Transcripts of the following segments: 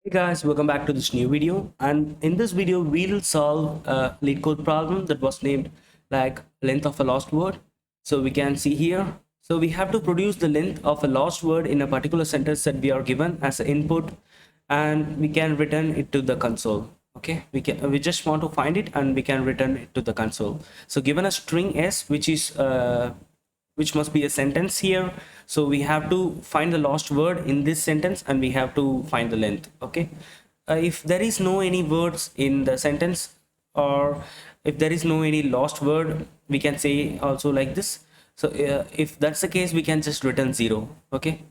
Hey guys, welcome back to this new video, and in this video we'll solve a Leetcode problem that was named like length of a lost word. So we can see here, so we have to produce the length of a lost word in a particular sentence that we are given as an input, and we can return it to the console. Okay, we just want to find it and we can return it to the console. So given a string s, which must be a sentence here, so we have to find the lost word in this sentence and we have to find the length. Okay, if there is no any words in the sentence, or if there is no any lost word, we can say also like this. So if that's the case, we can just return 0. Okay,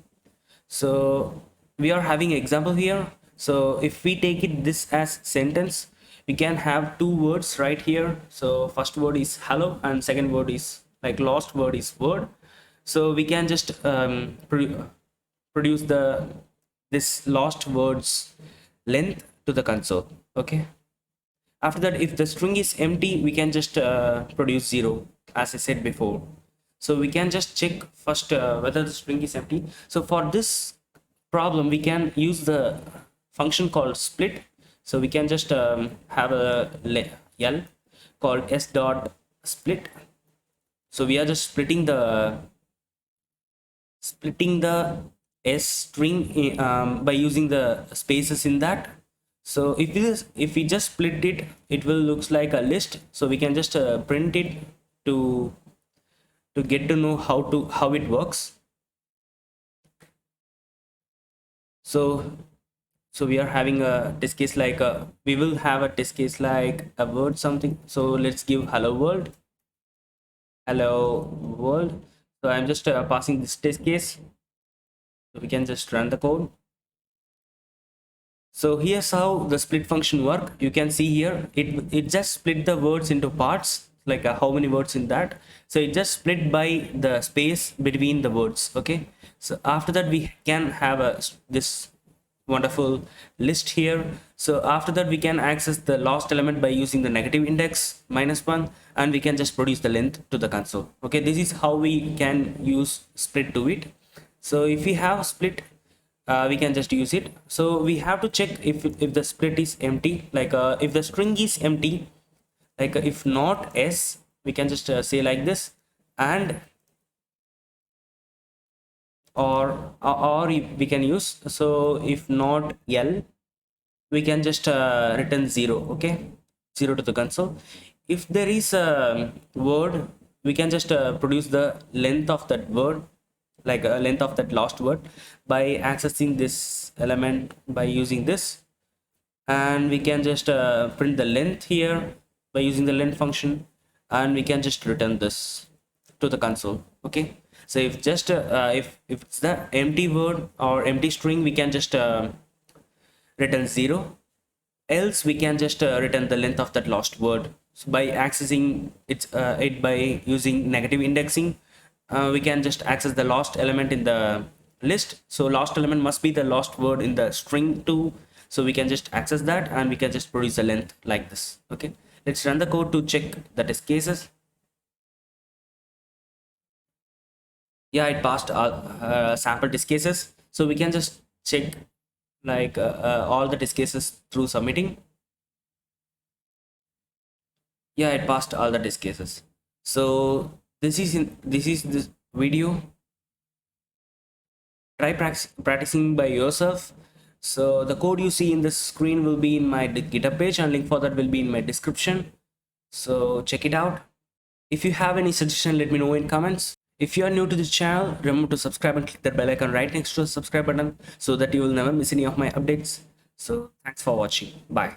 so we are having example here. So if we take it this as sentence, we can have two words right here. So first word is hello and second word is like lost word is word. So we can just produce the this lost words length to the console. Okay, after that, if the string is empty, we can just produce 0, as I said before. So we can just check first whether the string is empty. So for this problem, we can use the function called split. So we can just have a L called s dot split. So we are just splitting the s string by using the spaces in that. So if we just split it, it will looks like a list. So we can just print it to get to know how it works. So we are having a test case like we will have a test case like a word something. So let's give hello world. So I'm just passing this test case, so we can just run the code. So here's how the split function work. You can see here it just split the words into parts, like how many words in that. So it just split by the space between the words. Okay, so after that we can have this wonderful list here. So after that we can access the lost element by using the negative index -1, and we can just produce the length to the console. Okay, this is how we can use split to it. So if we have split, we can just use it. So we have to check if the split is empty, like if the string is empty, like if not s, we can just say like this, and or we can use, so if not L, we can just return 0. Okay, 0 to the console. If there is a word, we can just produce the length of that word, like a length of that lost word, by accessing this element by using this, and we can just print the length here by using the length function, and we can just return this to the console. Okay, so if just if it's the empty word or empty string, we can just return 0, else we can just return the length of that lost word. So by accessing it by using negative indexing, we can just access the lost element in the list. So lost element must be the lost word in the string too. So we can just access that and we can just produce the length like this. Okay, let's run the code to check the test cases. Yeah, it passed sample test cases. So we can just check like all the test cases through submitting. Yeah, it passed all the test cases. So this is this video. Try practicing by yourself. So the code you see in this screen will be in my GitHub page, and link for that will be in my description. So check it out. If you have any suggestion, let me know in comments. If you are new to this channel, remember to subscribe and click that bell icon right next to the subscribe button so that you will never miss any of my updates. So thanks for watching. Bye.